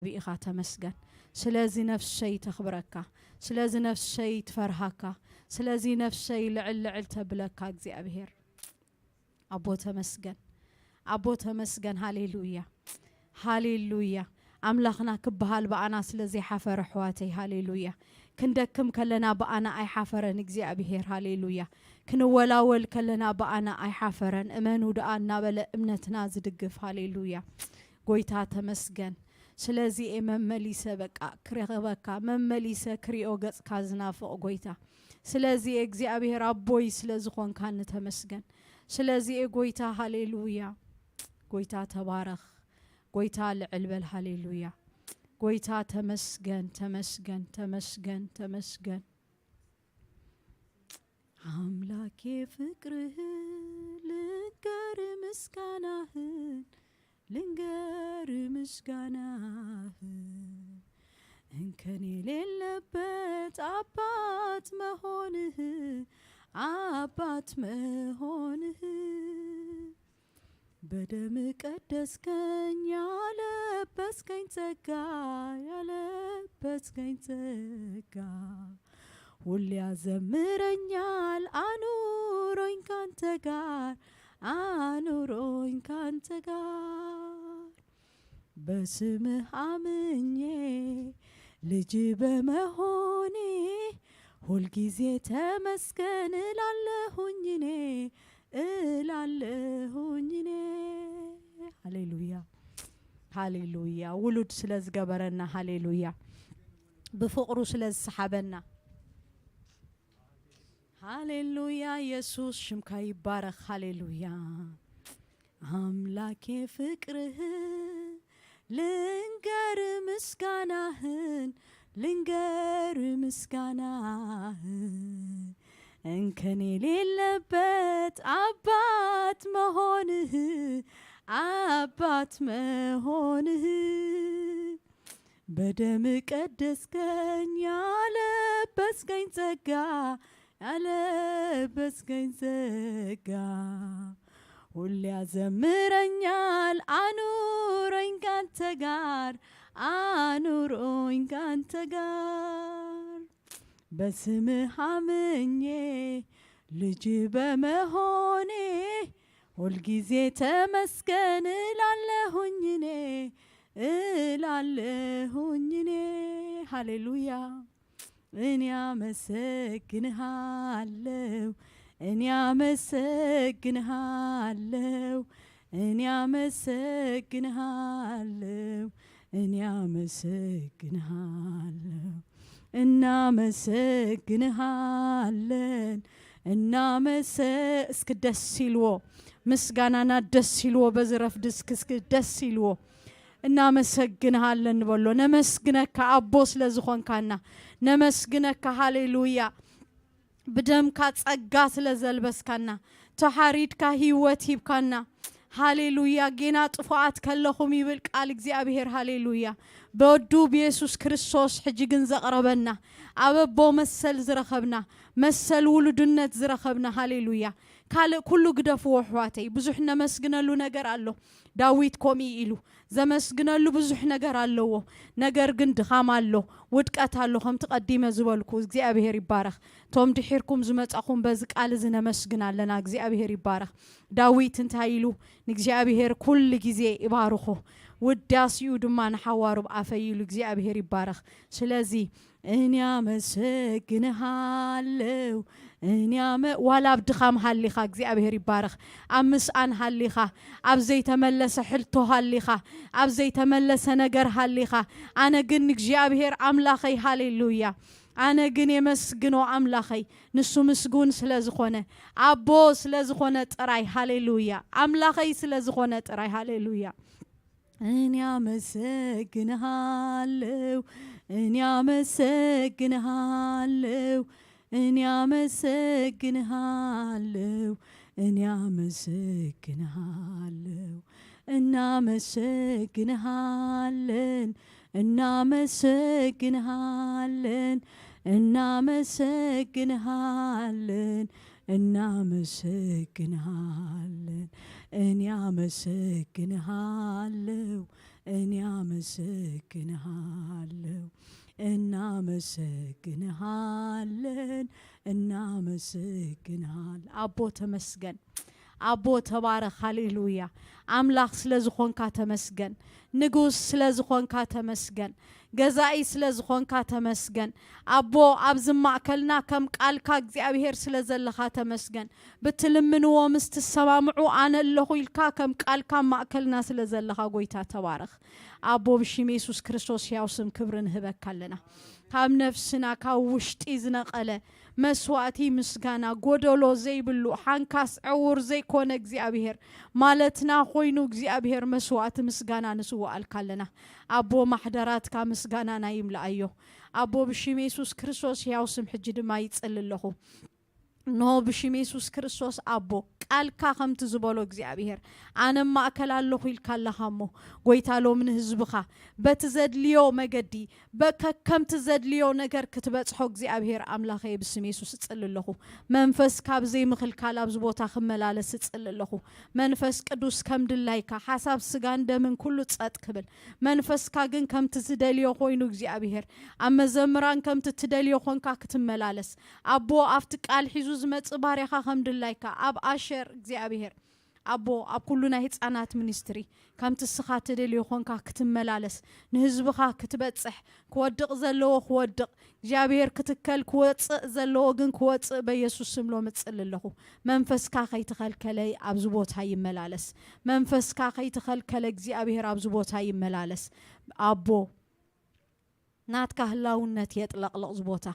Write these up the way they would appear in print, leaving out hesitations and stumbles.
بإخا تمسجن سلازي نفس شيء تخبرك سلازي نفس شيء تفرحك سلازي نفس شيء لعل تبلك أجزي أبهر أبو تمسجن هاليلويا هاليلويا أملاخنا كبهال بأنا سلازي حفر حواتي هاليلويا كندكم كلنا بأنا أي حفرن أجزي أبهر هاليلويا كنولاول كلنا بأنا أي حفرن أمنو دعنا بلا أمنتنا زدقف هاليلويا قويتا تمسجن سلازي ممليسة بكا كريغبكا ممليسة كريو قص كازنا فوق قويتا سلازي اجزي أبي ربوي سلازي خون كان تمسجن سلازي قويتا هاليلويا قويتا تبارك قويتا العلبل هاليلويا قويتا تمسجن عملاكي فكره لنكر مسكانهن لنقر مسكانه انكني للبت عبات مهونه بدمك قدسكن يالبسكن تقا واللي زمرنيال انوروين كان تقار بسمه عمني لجيب مهوني والجزية تمسكن لعلهوني هاليلويا هاليلويا ولد سلاز قبرنا هاليلويا بفقر سلاز سحابنا هاليلويا يسوس شمكا يبارك هاليلويا أملاكي فكره لنقر مسكانهن انكني للبت عبات مهونه بدم قدسكن يالبسكن تقا واللي أزمرنيال أنورين كان تقار بسمه عمني لجيب مهوني والجزية تمسكن لعلهوني هاليلويا إني أمسكنها اللو إني أمسكنها اسك دسيلو مسغانانا دسيلو بزرف دسك دسيلو نامسغنها لن بولو نمسغنك ابوس لزخون كانا نمسغنك هاليلويا بدم كاصغاس لزلبس كانا تحاريد كهيوت يبكانا هاليلويا جينا طفات كلهم يبل قال እግዚአብሔር هاليلويا بودو بيسوس كريستوس حجيغن زقربنا ابو مسل زرخبنا مسل ولدነት زرخبنا هاليلويا كال كله قدفو وحواتي بزحنا مسغنلو ነገር አለው ዳዊት ኮሚ ኢሉ ዘመስግነሉ ብዙሕ ነገር አለው ነገር ግን ድኻም አለው ውድቀት አለው ከም ተቀዲመ ዝበልኩ እግዚአብሔር ይባረክ ቶም ድሒርኩም ዝመጻኹም በዚ ቃል ዝነመስግናለና እግዚአብሔር ይባረክ ዳዊት እንታይ ኢሉ ንእግዚአብሔር ኩል ጊዜ ይባርኹ ውዳስዩ ድማ ንሐዋሩ በአፈይሉ እግዚአብሔር ይባረክ ስለዚ እኛ መስግንሃለው እኛም ዋላብ ድኻም ሃሊኻ እግዚአብሔር ይባረክ አምስአን ሃሊኻ አብዘይ ተመለሰ ሕልቶ ሃሊኻ አብዘይ ተመለሰ ነገር ሃሊኻ አነ ግን እግዚአብሔር አምላኸይ ሃሌሉያ አነ ግን የመስግኖ አምላኸይ ንሱ ምስጉን ስለዝኾነ አቦ ስለዝኾነ ጥራይ ሃሌሉያ አምላኸይ ስለዝኾነ ጥራይ ሃሌሉያ እኛ መስግንሃለው እኛ መስግንሃለው እኛ መስግንሃለው እናመሰግንሃለን እናመሰግንሃለን እኔ አመሰግንሃለሁ እኔ አመሰግንሃለሁ እናመሰግንሃለን እናመሰግንሃል አቦ ተመስገን አቦ ተባረክ ሃሌሉያ አምላክ ስለዝኾንካ ተመስገን ንጉስ ስለዝኾንካ ተመስገን ገዛኢ ስለዝኾንካ ተመስገን አቦ ኣብዚ ማእከልና ከም ቃልካ እግዚአብሔር ስለዘለኻ ተመስገን ብትልምንዎ ምስትሰማምዑ ኣነ ኣለኹ ኢልካ ከም ቃልካ ማእከልና ስለዘለኻ ጎይታ ተባረክ አቦ ብሽም ኢየሱስ ክርስቶስ ያው ስም ክብር ንህበካ ኣለና ካብ ነፍስና ካብ ውሽጢ ዝነቐለ መስዋዕቲ ምስጋና ጎደሎ ዘይብሉ ሓንካስ ዕውር ዘይኮነ እግዚአብሔር ማለትና ኮይኑ እግዚአብሔር መስዋዕቲ ምስጋና ንስዋዕልካ ኣለና አቦ ማሕደራትካ ምስጋናና ይምላአዮ አቦ ብሽም ኢየሱስ ክርስቶስ ያው ስም ሕጂ ድማ ይጽልለኹ ኖ ብሽም ኢየሱስ ክርስቶስ አቦ ቃልካ ከምቲ ዝበሎ እግዚአብሔር ኣነ ማእከል ኣለኹ ኢልካ ኣለኻሞ ጎይታ ሎምን ህዝብኻ በትዘድልዮ መገዲ በከምቲ ዘድልዮ ነገር ክትበጽሖ እግዚአብሔር ኣምላኸ ብስም ኢየሱስ ጽልለኹ መንፈስ ካብ ዘይምኽልካል ኣብዚ ቦታ ክመላለስ ጽልለኹ መንፈስ ቅዱስ ከም ድላይካ ሓሳብ ስጋን ደምን ኩሉ ጸጥ ክብል መንፈስካ ግን ከምቲ ዝደልዮ ኮይኑ እግዚአብሔር ኣብ መዘምራን ከምቲ ትደልዮ ኾንካ ክትመላለስ አቦ ኣፍቲ ቃል ሒዙ ዝመጽእ ባርያኻ ከም ድላይካ ኣብ ኣሸር እግዚአብሔር አቦ ኣብ ኩሉና ህፃናት ሚኒስትሪ ከምቲ ስኻ ትደልዮ ኾንካ ክትመላለስ ንህዝብኻ ክትበጽሕ ክወድቕ ዘለዎ ክወድቕ እግዚአብሔር ክትከል ክወጽእ ዘለዎ ግን ክወጽእ በኢየሱስ ስም ሎ ምጽልለኹ መንፈስካ ከይትኸልከለ ኣብዚ ቦታ ይመላለስ መንፈስካ ከይትኸልከለ እግዚአብሔር ኣብዚ ቦታ ይመላለስ አቦ ናትካ ህላውነት የጥለቕለቕ ዝቦታ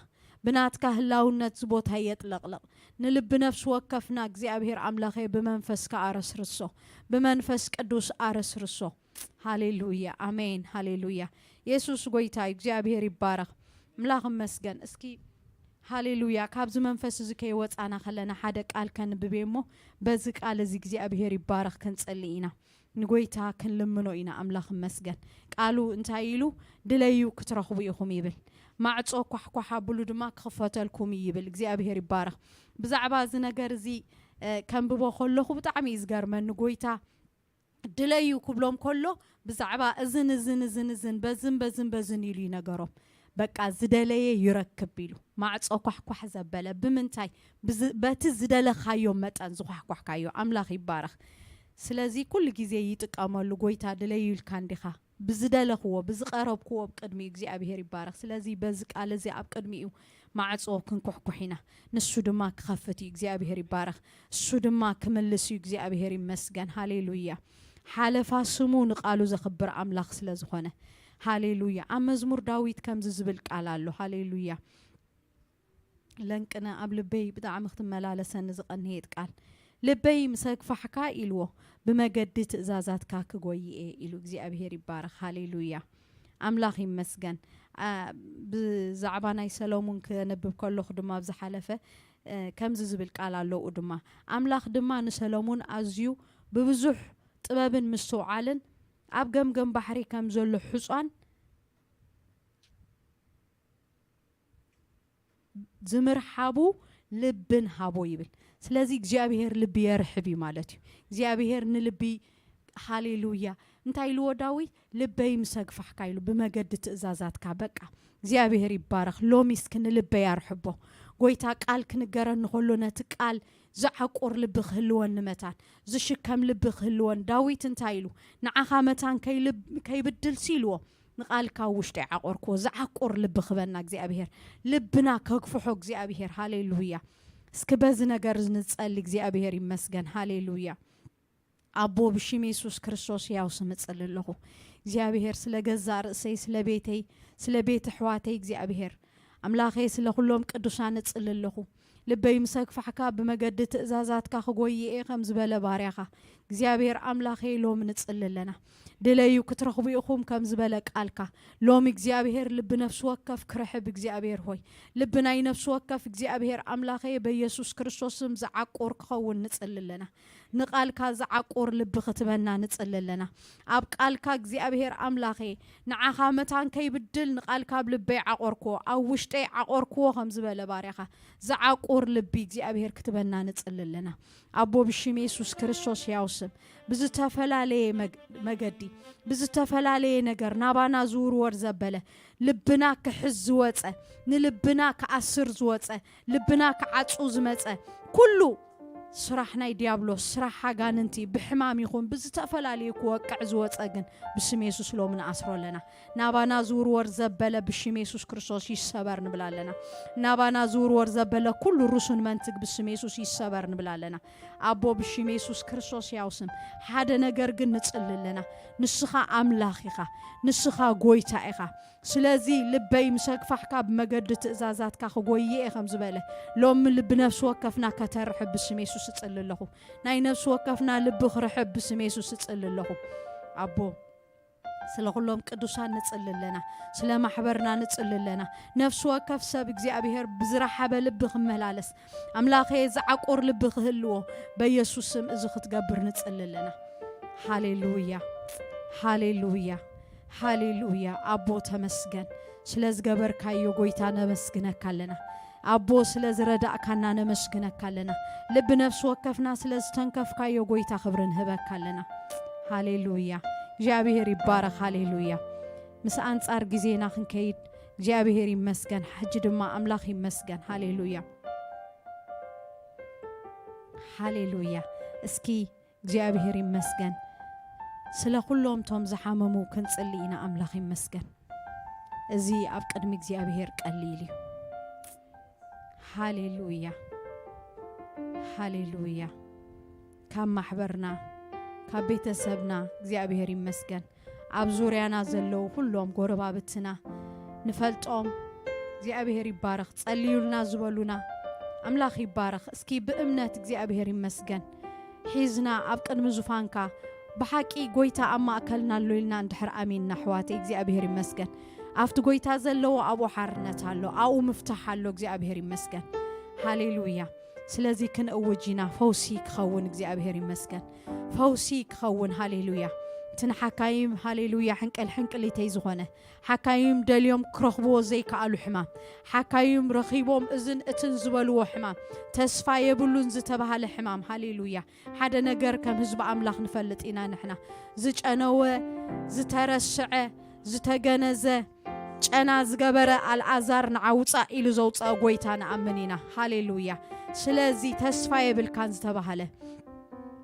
بناتك هلاونت زبوتها يطلقلق نلب نفس وكفنا እግዚአብሔር አምላኬ በመንፈስካ አረስርሶ በመንፈስ ቅዱስ አረስርሶ ሃሌሉያ አሜን ሃሌሉያ ኢየሱስ ጎይታ እግዚአብሔር ይባረክ ምላኽ መስገን እስኪ ሃሌሉያ ካብዝ መንፈስ ዝከ ይወጻና خلنا ሓደ ቃል ከንብቤሞ በዚ ቃል እዚ እግዚአብሔር ይባረክ ከንጸልይና ንጎይታ ከንልምኖ ኢና አምላኽ መስገን ቃሉ እንታይሉ ድለዩ ክትረኽቡ ኢኹም ይብል ማዕጾ ኳሕኳሓ ብሉ ድማ ክፈተልኩም ይብል እግዚአብሔር ይባረክ ብዛዕባ እዚ ነገር እዚ ከንብቦ ከለኹ ብጣዕሚ ይዝገርመኒ ጎይታ ድለዩ ክብሎም ከሎ ብዛዕባ እዝን በዝን ኢሉ ይነገሮም በቃ ዝደለየ ይረክብ ኢሉ ማዕጾ ኳሕኳሕ ዘበለ ብምንታይ በቲ ዝደለኻዮ መጠን ዝኳሕኳሕካዮ አምላኽ ይባረክ ስለዚ ኩሉ ግዜ ይጥቀመሉ ጎይታ ድለዩ ኢልካ እንዲኻ بزدلخو بزقربكو بقدمي እግዚአብሔር ይባረክ ስለዚህ በዚ ቃል እዚ ኣብ ቅድሚኡ ማዕጾ ክንኩሕኩሒና ንሱ ድማ ክኸፍት እግዚአብሔር ይባረክ እሱ ድማ ክመልስ እግዚአብሔር ይመስገን ሃሌሉያ ሓለፋ ስሙ ንቃሉ ዘኽብር አምላኽ ስለዝኾነ ሃሌሉያ ኣብ መዝሙር ዳዊት ከምዚ ዝብል ቃል ኣሎ ሃሌሉያ ለንቅና ኣብ ልበይ ብጣዕሚ ክትመላለሰኒ ዝቐንሄት ቃል ልበይ ምሰግፋሕካ ኢልዎ بمجد تزازاتك كغويه إلو እግዚአብሔር ይባረክ ሃሌሉያ አምላኽ ይመስገን بزعباناي ሰሎሞን ከነብብ ከለኹ ድማ ብዝሓለፈ ከምዚ ዝብል ቃል ኣሎ ድማ አምላኽ ድማ ንሰሎሞን ኣዝዩ ብብዙሕ ጥበብን ምስተውዓልን ኣብ ገምገም ባሕሪ ከም ዘሎ ሕፃን ዝምርሓቡ ልብን ሃቦ ይብል ስለዚህ እግዚአብሔር ልብ ይርሕብ ማለት እዩ እግዚአብሔር ንልቢ ሃሌሉያ እንታይ ኢሉ ዳዊት ልበይ ምሰግፋሕካ ኢሉ በመገድ ትእዛዛትካ በቃ እግዚአብሔር ይባረክ ሎሚስ ክንልበ ያርሕቦ ጎይታ ቃል ክንገረን ከሎ ነቲ ቃል زعقور لب خلوان متان زشكم لب خلوان داويت انتايلو نعاها متان كي بدل سيلو نقال كاوش تعقوركو زعقور لب خبنا እግዚአብሔር لبنا كغفحو እግዚአብሔር هاليلويا اسكبز ነገር ንጸል እግዚአብሔር ይመስገን ሃሌሉያ አቦ ብሽም ኢየሱስ ክርስቶስ ያው ስም ጸልለኹ እግዚአብሔር ስለገዛ ርእሰይ ስለቤት ሕዋተይ እግዚአብሔር አምላኬ ስለሁሉም ቅዱሳን ጸልለኹ ልበይ ምሰግፋሕካ በመገድ ትእዛዛትካ ክጎይኤ ከም ዝበለ ባርያኻ እግዚአብሔር አምላኬ ሎም ንጽልለና ድለዩ ክትረኽቡ ኢኹም ከም ዝበለ ቃልካ ሎም እግዚአብሔር ልብ ነፍስ ወከፍ ክረሕብ እግዚአብሔር ሆይ ልብ ናይ ነፍስ ወከፍ እግዚአብሔር አምላኬ በኢየሱስ ክርስቶስም ዘዓቆር ክኸውን ንጽልለና نقالك زعقور لب ختبنا نتصللنا أب قالك እግዚአብሔር أملاخ نعخا متان كي بدل نقالك بلبي عقوركو أو وشتي عقوركو خمز بلا باريخا زعقور لبي እግዚአብሔር كتبنا نتصللنا أبو بشم يسوس كريستوس ياوسم بزتفلالي مجدي بزتفلالي نجر نابانا زور ورزبله لبنا كحز وصه نلبنا كأسر زوصه لبنا كعصو زمصه كله سرحنا ديابلو سرح غاننتي بحمام يكون بزتفلالي كوقع زوصه جن بسم يسوس لو من اسرو لنا نابانا زور ورزبله بشم يسوس كريستوس يسبر نبلالنا نابانا زور ورزبله كل رسل منتق بسم يسوس يسبر نبلالنا أبو بشم يسوس كريستوس ياوسم حدا نجر جن نصللنا نسخا أملاخيخا نسخا غويتايخا سلازي لبي مسقفحكا بمجد تأزازاتكا خويه خمس باله لوم لب نفس وقفنا كترحب بسم يسوس تصلله ناي نفس وقفنا لب خرحب بسم يسوس تصلله أبو سلا كلهم قدوسان نصللنا سلا محبرنا نصللنا نفس وقف سب እግዚአብሔር بزرحه بلب خملالس املاخي زعقور لب خهلو بيسوس سم از ختغبر نصللنا هاليلويا هاليلويا هاليلويا أبو تمسجن سلاز جبر كايو قويتانا مسجنكالنا أبو سلاز رداء كنا نمسجنكالنا لب نفس وقفنا سلاز تنكف كايو قويتا خبرن هبكالنا هاليلويا جابير يبارك هاليلويا مس أنصار جزينا خنكيد جابير يمسجن حجد ما أملاخ يمسجن هاليلويا هاليلويا اسكي جابير يمسجن سلا كلهم توم زحاممو كنصلينا أملاخ يمسجن ازي أب قدم እግዚአብሔር قليلي هاليلويا هاليلويا كم محبرنا كبيتسبنا እግዚአብሔር يمسجن أب زوريانا زلو كلهم قربابتنا نفلطهم እግዚአብሔር يبارك تصليولنا زبلونا أملاخ يبارك اسكي بأمنة እግዚአብሔር يمسجن حيزنا أب قدم زفانكا بحكي قويتا أما أكلنا الليلنا اندحر أمين نحواتي እግዚአብሔር يمسجن أفت قويتا زلو أبو حرنتالو أو مفتحالو እግዚአብሔር يمسجن هاليلويا سلازي كن أوجينا فوسي كخون እግዚአብሔር يمسجن فوسي كخون هاليلويا تن حكايم هاليلويا حنقل يتيزخونه حكايم دليوم كرخبو زي كالو حمام حكايم رخيبوم إذن اتنزبلو حمام تسفا يبلون زتبهال حمام هاليلويا حدا نجر كم هزب أملاخ نفلت إنا نحنا زج أنوه زترسعه زتجنزه أنا زجبرة العذار نعوض إلى زوج أقويتنا أمنينا هاليلويا سلازي تسفا يبلكانز تبهاله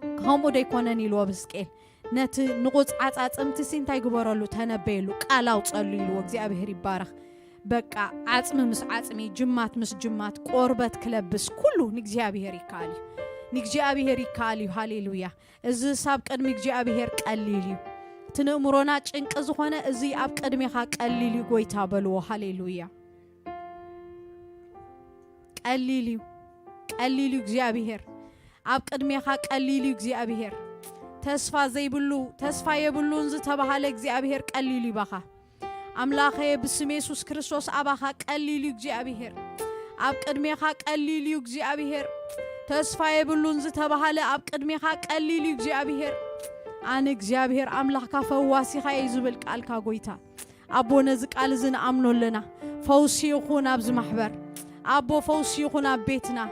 هم ودي كونني لوبسكيل نت نقص عطات امتسين تاي غبرالو تنبيلو قالاو صليلو እግዚአብሔር ይባረክ በቃ አጽም ምስ አጽሚ ጅማት ምስ ጅማት ቆርበት ክለብስ ኩሉ ንግዚአብሔር ይካሊ ንግዚአብሔር ይካሊ ሃሌሉያ እዚ ሳብ ቀድሚ እግዚአብሔር ቀሊሊ ትንምሮና ጭንቅ ዝሆነ እዚ አብ ቀድሚኻ ቀሊሊ ጎይታ በልዎ ሃሌሉያ ቀሊሊ ቀሊሊ እግዚአብሔር አብ ቀድሚኻ ቀሊሊ እግዚአብሔር تسفا زي بلو تسفا يبلون زتبهال እግዚአብሔር قليل يبخا أملاخي بسم يسوس كريستوس أبخا قليل እግዚአብሔር أب قدميخا قليل እግዚአብሔር تسفا يبلون زتبهال أب قدميخا قليل እግዚአብሔር أنا እግዚአብሔር أملاخا فواسيخا يزبل قالكا قويتا أبو نزق ألزن أمنو لنا فوسي يخون أبز محبر أبو فوسي يخون أب بيتنا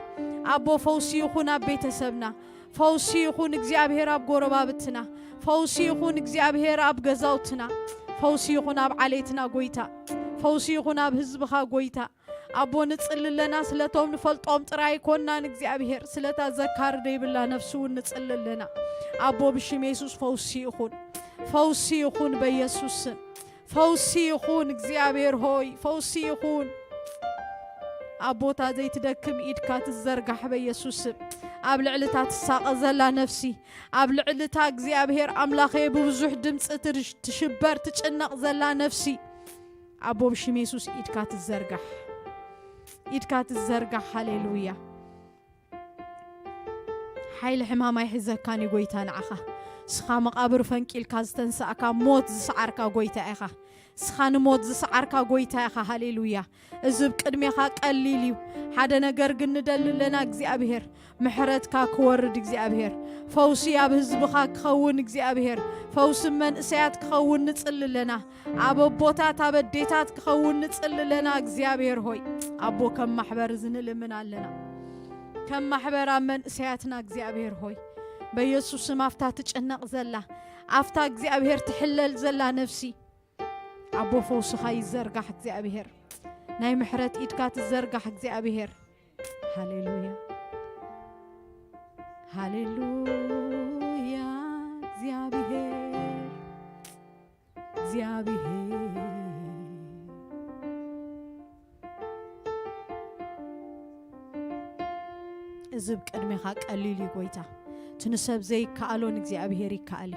أبو فوسي يخون أب بيت سبنا فوسي يخون እግዚአብሔር أب قربابتنا فوسي يخون እግዚአብሔር أب غزاوتنا فوسي يخون أب عليتنا قويتا فوسي يخون أب هزبخا قويتا أبو نتصل لنا سلتهم نفلطهم تراي كوننا እግዚአብሔር سلتا زكار دي بالله نفسه نتصل لنا أبو بشم يسوس فوسي يخون بيسوس فوسي يخون እግዚአብሔር هوي فوسي يخون أبو تازي تدكم إيد كات الزرقح بيسوس أبل علتات الساق زلا نفسي أبل علتا እግዚአብሔር أملاخي بوزح دمص تشبر تشنق زلا نفسي أبو بشم يسوس إيد كات الزرقح هاليلويا حيل حماما يحزكاني قويتا نعخا سخا مقابر فنكيل كازتنسا أكا موت زسعركا قويتا إخا سخان موت زسعركا قويتايخا هاليلويا ازب قدميخا قليليو حدا نجر قندل لنا እግዚአብሔር محرتكا كورد እግዚአብሔር فوسي اب حزبخا كخون እግዚአብሔር فوس من اسيات كخون نصل لنا ابو بوتات ابديتات كخون نصل لنا እግዚአብሔር ሆይ ابو كم محبر زنل من علنا كم محبر من اسياتنا እግዚአብሔር ሆይ بيسوس مافتا تጨነቅ ዘላ አፍታ እግዚአብሔር ትحلل ዘላ نفسي ابو فوسخا يزرغح እግዚአብሔር ناي محرت إيدك تزرقح እግዚአብሔር هاليلويا هاليلويا እግዚአብሔር እዝብ ቅድሜኻ ቀሊል ይጎይታ ትንሰብ ዘይ ካአሎን እግዚአብሔር ይካአል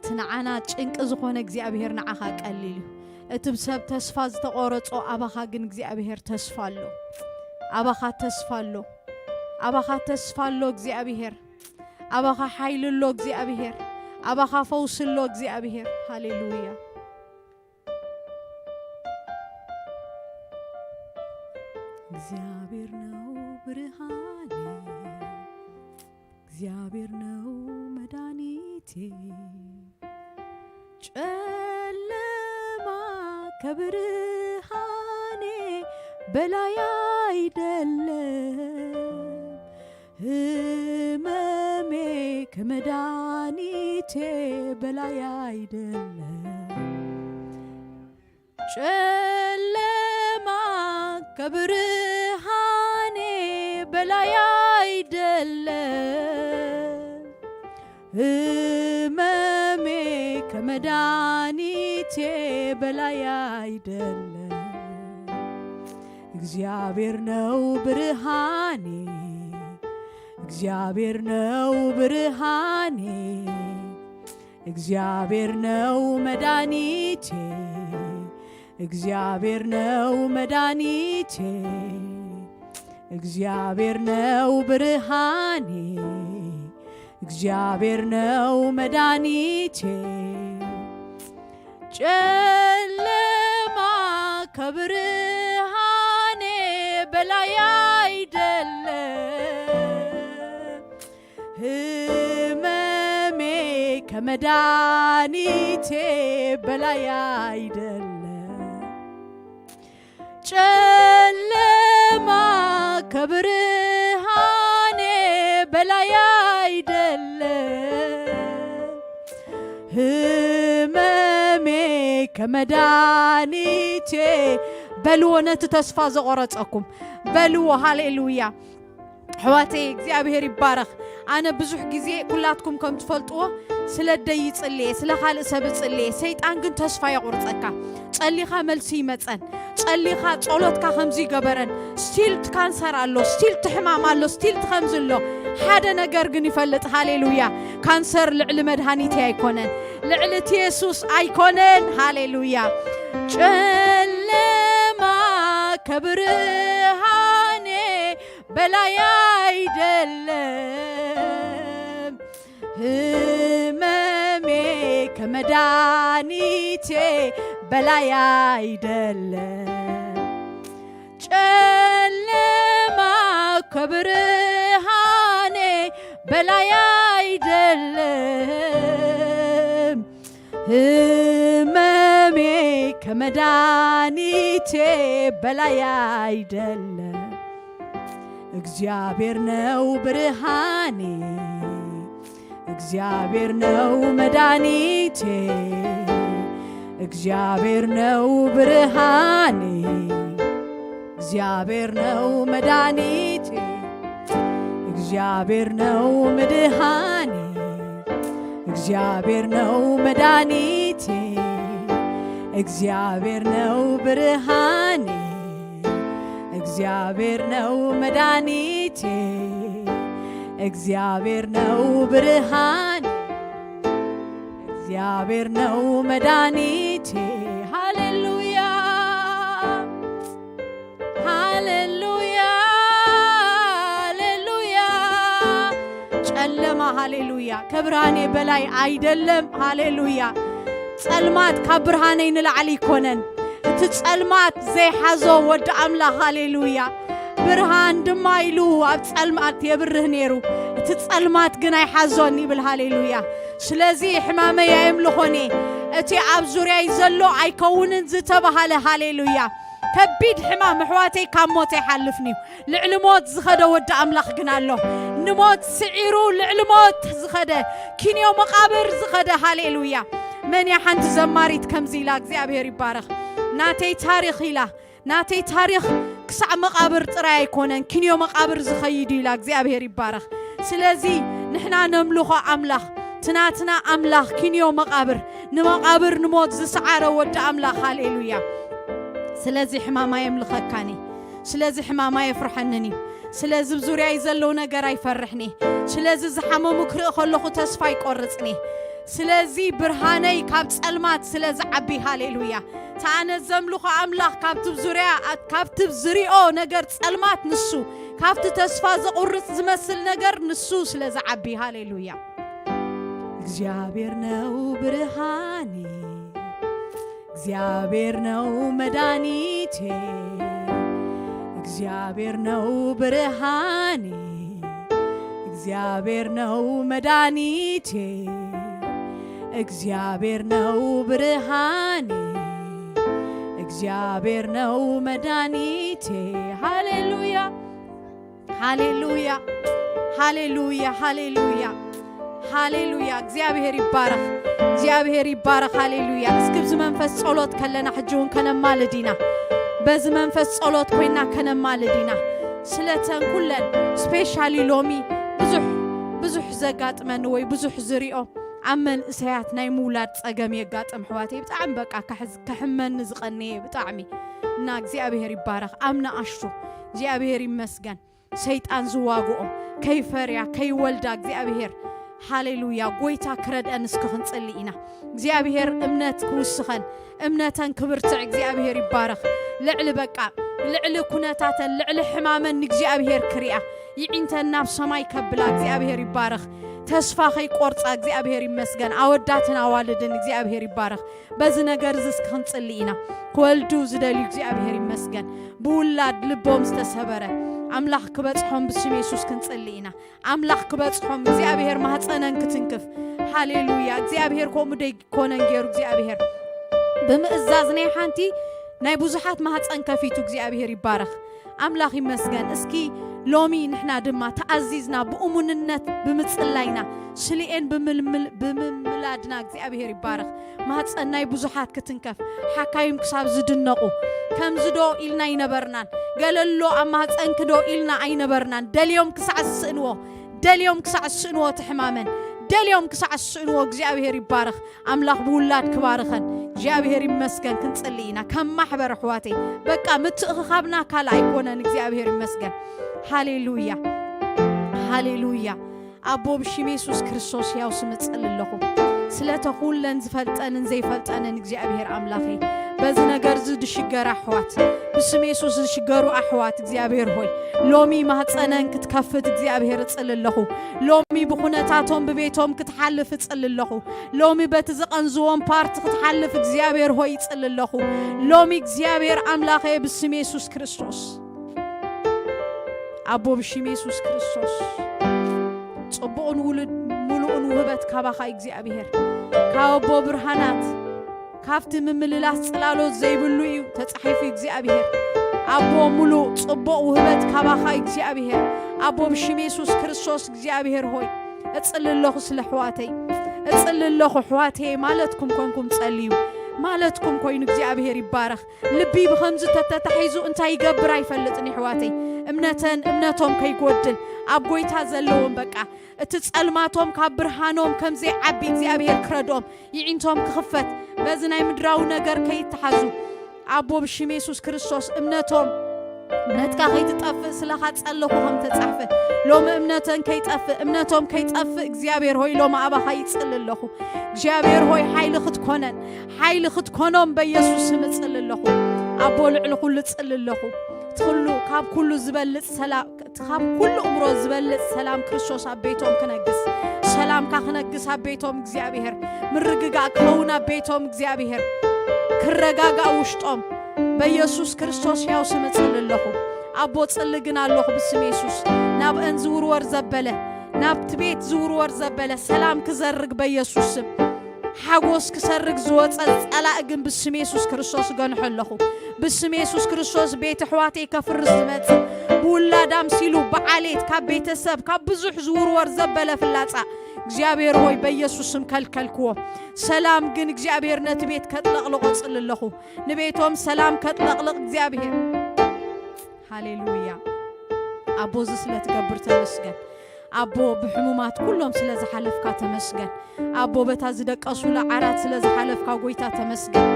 ትንዓና ጭንቅ ዝኾነ እግዚአብሔር ንዓኻ ቀሊል እትብሰብ ተስፋ ዝተቆረጾ አባኻ ግን እግዚአብሔር ተስፋሎ አባኻ ተስፋሎ አባኻ ተስፋሎ እግዚአብሔር አባኻ ኃይልሎ እግዚአብሔር አባኻ ፈውስሎ እግዚአብሔር ሃሌሉያ እግዚአብሔር ነው ብርሃኔ እግዚአብሔር ነው መድኃኒቴ ከብርሃኔ በላይ አይደለም ህመሜ ከመድኃኒቴ በላይ አይደለም ጨለማ ከብርሃኔ በላይ አይደለም ህመሜ ከመድኃኒቴ በላይ አይደለም እግዚአብሔር ነው ብርሃኔ እግዚአብሔር ነው ብርሃኔ እግዚአብሔር ነው መድኃኒቴ እግዚአብሔር ነው መድኃኒቴ እግዚአብሔር ነው ብርሃኔ እግዚአብሔር ነው መድኃኒቴ ጨለማ ከብርሃኔ በላይ አይደለም ህመሜ ከመድኃኒቴ በላይ አይደለም ጨለማ ከብርሃኔ በላይ አይደለም ህመሜ ከመድኃኒቴ በልወነት ተስፋ ዘቆረጸኩም በልዎ ሃሌሉያ حواتي እግዚአብሔር ይባረክ አነ ብዙሕ ጊዜ ኩላትኩም ከም ትፈልጥዎ ስለደይ ይጽልይ ስለኻል ሰብ ይጽልይ ሰይጣን ግን ተስፋ ይቆርጸካ ጸሊኻ መልሲ ይመጸን ጸሊኻ ጸሎትካ ከምዚ ገበረን ስቲል ካንሰር አሎ ስቲል ትሕማም አሎ ስቲል ትኸምዝሎ ሓደ ነገር ግን ይፈልጥ ሃሌሉያ ካንሰር ልዕሊ መድኃኒት አይኮነን ልዕሊ ኢየሱስ አይኮነን ሃሌሉያ ጨለማ ከብርሃኔ በላይ አይደለም ህመሜ ከመድኃኒቴ በላይ አይደለም ጨለማ ከብርሃኔ በላይ አይደለም ህመሜ ከመድኃኒቴ በላይ አይደለም እግዚአብሔር ነው ብርሃኔ እግዚአብሔር ነው መድኃኒቴ እግዚአብሔር ነው ብርሃኔ እግዚአብሔር ነው መድኃኒቴ እግዚአብሔር ነው መድኃኔ እግዚአብሔር ነው መድኃኒቴ እግዚአብሔር ነው ብርሃኔ እግዚአብሔር ነው መድኃኒቴ እግዚአብሔር ነው ብርሃኔ እግዚአብሔር ነው መድኃኒቴ ሃሌሉያ ሃሌሉያ ሃሌሉያ ጨለማ ሃሌሉያ ከብርሃኔ በላይ አይደለም ሃሌሉያ تصلمات كبرهاني نلعلي كونن تصلمات زي حزو ود أملاخ هاليلويا برهان دمايلو تصلمات يبره نيرو تصلمات جناي حزوني بالهاليلويا سلازي حمامة يملخوني أتي أبزوري يزلو أيكونن زتبها هاليلويا كبيد حمام حواتي كاموتي حلفني لعلموت زخده ود أملاخ جنالله نموت سعيرو لعلموت زخده كينيو مقابر زخده هاليلويا من يحنت زماريت كم زيلاك زي أبي يبارخ ناتي تاريخي له ناتي تاريخ كسع مقابر ترى يكونن كينيو مقابر زخيدي لك زي أبي يبارخ سلازي نحنا نملخو أملاخ تناتنا أملاخ كينيو مقابر نمقابر نموت زسعاره ود أملاخ هاليلويا سلازي حماما يملخكاني سلازي حماما يفرحنني سلازي بزوريا يزلو نجار يفرحني سلازي زحمة مكرق خلقو تسفى يقرصني سلازي برهاني كابت ألمات سلازي عبي هاليلويا تعانى زملخو أملاخ كابت بزوريا كابت بزريو نجار ألمات نسو كابت تسفى زقرص زمسل نجار نسو سلازي عبي هاليلويا እግዚአብሔር ነው ብርሃኔ እግዚአብሔር ነው መድኃኒቴ እግዚአብሔር ነው ብርሃኔ እግዚአብሔር ነው መድኃኒቴ እግዚአብሔር ነው ብርሃኔ እግዚአብሔር ነው መድኃኒቴ ሃሌሉያ ሃሌሉያ ሃሌሉያ ሃሌሉያ هاليلويا እግዚአብሔር ይባረክ እግዚአብሔር ይባረክ ሃሌሉያ እስክብ መንፈስ ጸሎት ከለና ሕጅውን ከነማለዲና በዝ መንፈስ ጸሎት ኮይና ከነማለዲና ስለተን ኩለን ስፔሻሊ ሎሚ ብዙሕ ዘጋጥመን ወይ ብዙሕ ዝሪኦ አመን እሳያት ናይ ሙላድ ጸገም የጋጥም ሕዋቴ በጣም በቃ ከሕመን ዝቀነየ በጣም እና እግዚአብሔር ይባረክ አምና አሽቱ እግዚአብሔር ይመስገን ሰይጣን ዝዋግኦ ከይፈርያ ከይወልዳ እግዚአብሔር هاليلويا قويتا كرد أنسك خنصلينا እግዚአብሔር እምነት ኩስኸን እምነተን ክብርትዕ እግዚአብሔር ይባረክ ልዕል በቃ ልዕል ኩነታተን ልዕል ሕማመን እግዚአብሔር ክሪያ ይዒንተና በሰማይ ከብላ እግዚአብሔር ይባረክ ተስፋ ኸይቆርጻ እግዚአብሔር ይመስገን አወዳትን አዋልድን እግዚአብሔር ይባረክ በዚ ነገር ዝስክ خنصلينا ወልዱ ዝደሊ እግዚአብሔር ይመስገን ብውላድ ልቦም ዝተሰበረ أملاخ كبتصحهم باسم يسوع كنصلينا أملاخ كبتصحهم እግዚአብሔር ማህፀነን ክትንክፍ ሃሌሉያ እግዚአብሔር ኮሙደይ ኮነን ገሩ እግዚአብሔር በመእዛዝናይ ሓንቲ ናይ ብዙሓት ማህፀን ከፊቱ እግዚአብሔር ይባረክ أملاخ ይመስገን እስኪ ሎሚ ንሕና ድማ ተአዚዝና በኡሙንነት ብምጽላይና ስሊኤን ብምምላድና እግዚአብሔር ይባረክ ማህፀናይ ብዙሓት ክትንከፍ ሓካይም ክሳብ ዝድነቁ ከም ዝዶ ኢልና ይነበርናን ገለሎ አማህፀን ክዶ ኢልና አይነበርናን ደልዮም ክሳዕስንዎ ተሕማመን ደልዮም ክሳዕስንዎ እግዚአብሔር ይባረክ አምላኽ ብውላድ ክባረኸን እግዚአብሔር ይመስገን ክንጽልይና ከም ማሕበር ሕዋቴ በቃ ምትእኻብና ካል አይኮነን እግዚአብሔር ይመስገን ሃሌሉያ ሃሌሉያ አቦ ብሽም ኢየሱስ ክርስቶስ ያው ስም ጽልልኹ ስለተኹለን ዝፈልጠንን ዘይፈልጠንን እግዚአብሔር አምላኸ በዚ ነገር ዝድሽገራ ሕዋት ብስም ኢየሱስ ዝሽገሩ አሕዋት እግዚአብሔር ሆይ ሎሚ ማህፀነን ክትከፍት እግዚአብሔር ጽልልኹ ሎሚ ብኹነታቶም በቤቶም ክትሐልፍ ጽልልኹ ሎሚ በትዝቀንዝዎም ፓርት ክትሐልፍ እግዚአብሔር ሆይ ጽልልኹ ሎሚ እግዚአብሔር አምላኸ ብስም ኢየሱስ ክርስቶስ አቦ ብሽም ኢየሱስ ክርስቶስ ጽቡኡን ውልድ ሙሉኡን ውህበት ካባኻ እግዚአብሔር ካቦ ብርሃናት ካፍት ምምልላስ ጽላሎት ዘይብሉ እዩ ተጻሒፉ እግዚአብሔር አቦ ሙሉ ጽቡኡ ውህበት ካባኻ እግዚአብሔር አቦ ብሽም ኢየሱስ ክርስቶስ እግዚአብሔር ሆይ እጽልልኹ ስለ ሕዋተይ እጽልልኹ ሕዋተይ ማለትኩም ኮንኩም ጸልዩ ማለትኩም ኮይኑ እግዚአብሔር ይባረክ ልቢ በኸምዝ ተተታሒዙ እንታይ ይገብር አይፈልጥኒ ሕዋተይ እምነቶም ከይጎድል ኣብ ጎይታ ዘለዎም በቃ እትጸልማቶም ካብ ብርሃኖም ከምዘ ዓቢ እግዚአብሔር ክረዶም ይዒንቶም ክኽፈት በዝናይ ምድራው ነገር ከይተሓዙ አቦ ብሽም ኢየሱስ ክርስቶስ እምነቶም እምነትካ ከይትጠፍእ ስለኻ ጸለኹ ከም ተጻሕፈ ሎም እምነተን ከይጠፍእ እምነቶም ከይጠፍእ እግዚአብሔር ሆይ ሎም አባኻ ይጽልልኹ እግዚአብሔር ሆይ ኃይል ክትኮኖም በኢየሱስ ስም ጽልልኹ አቦ ልዕል ኩሉ ጽልልኹ ትኽሉ كاب كل زبلت سلام كاب كل أمره زبلت سلام كريستوس أبيتهم كنجس سلام كخنجس أبيتهم إخزيابير من رجع كونا بيتهم إخزيابير كرجع وشتهم بيسوس كريستوس يا وسمت الله أبوت صلقنا الله باسم يسوع ناب انزور ورزبله ناب تبيت زور ورزبله سلام كزرق بيسوع حاجوس كسرق زوات على أجن باسم يسوع كريستوس جن حله باسم يسوع كريستوس بيت حواتي كفر الزمت بولا دام سيلو بعليت كبيت السب كبزح زور ورزبله في اللاتع እግዚአብሔር ሆይ በኢየሱስ ስም ከልከልኩ ሰላም ግን እግዚአብሔር ነትቤት ከጥለቅልቆ ጽልልሁ ንቤቶም ሰላም ከጥለቅልቅ እግዚአብሔር ሃሌሉያ አቦዝ ስለተገብር ተመስገን አቦ በሕሙማት ሁሉም ስለዘሐለፍካ ተመስገን አቦ በታ ዝደቀሱ ለዓራት ስለዘሐለፍካ ጎይታ ተመስገን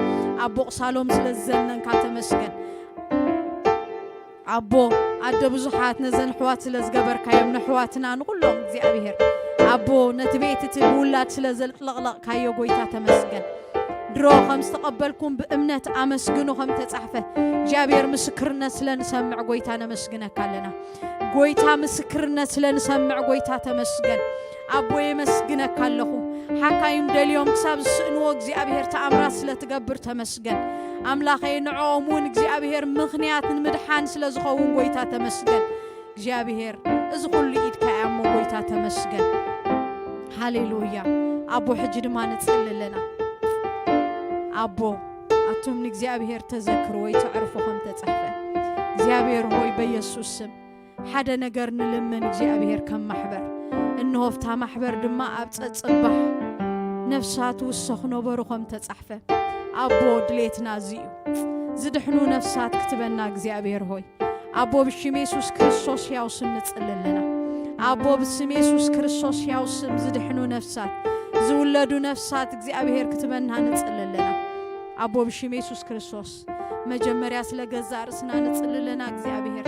አቦ ቁሳሎም ስለዘነንካ ተመስገን አቦ አደ ብዙሓት ነዘን ሕዋት ስለዝገበርካዮም ንሕዋትና ንኩሎም እግዚአብሔር أبو نتبيت تقولات سلزلق لقلق كايو قويتا تمسكن درو خمس تقبلكم بأمنة أمسكنو خم تتصحفه جابير مسكرنا سلن سمع قويتا نمسكنا كالنا قويتا مسكرنا سلن سمع قويتا تمسكن أبو يمسكنا كالله حكايم داليوم كساب سنو እግዚአብሔር ተአምራት ስለተገብር ተመስገን አምላኬ ንዖሙን እግዚአብሔር ምኽንያት ንምድሓን ስለዝኸውን ጎይታ ተመስገን እግዚአብሔር እዚ ሁሉ ኢድካ ያሞ ጎይታ ተመስገን ሃሌሉያ አቦ ሕጅድ ማን ጽልለና አቦ አቱም እግዚአብሔር ተዘክሩ ወይ ተعرفهم ተጻፈ እግዚአብሔር ሆይ በኢየሱስ ስም ሓደ ነገር ንልምን እግዚአብሔር ከም ማሕበር እንሆፍታ ማሕበር ድማ ኣብ ጸጽባህ ነፍሳት ወሰኽኖ በርኾም ተጻፈ አቦ ድሌትና ዚዩ ዝድሕኑ ነፍሳት ክትበና እግዚአብሔር ሆይ አቦ ብሽም ኢየሱስ ክርስቶስ ያው ስም ንጽልለና አቦ ብስም ኢየሱስ ክርስቶስ ያው ስም ዝድሕኑ ነፍሳት ዝውለዱ ነፍሳት እግዚአብሔር ክትበና ንጽልለና አቦ ብሽም ኢየሱስ ክርስቶስ መጀመሪያ ስለገዛ ርስና ንጽልለና እግዚአብሔር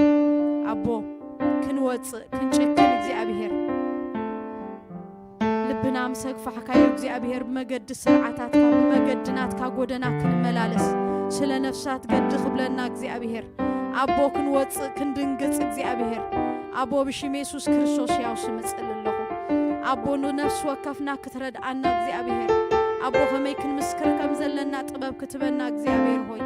አቦ ክንወጽ ክንጭክን እግዚአብሔር ልብና ምሰግፋ حكايو እግዚአብሔር በመገድ ስርዓታት በመገድናት ካጎደና ክንመላለስ ስለ ነፍሳት ገድ خبلنا እግዚአብሔር አቦ ክንወጽ ክንድንግጽ እግዚአብሔር አቦ ብሽም ኢየሱስ ክርስቶስ ያው ስም ጽልልሁ አቦ ነፍስ ወከፍና ክትረዳአና እግዚአብሔር አቦ ከመይ ክንምስክር ከም ዘለና ጥበብ ክትበና እግዚአብሔር ሆይ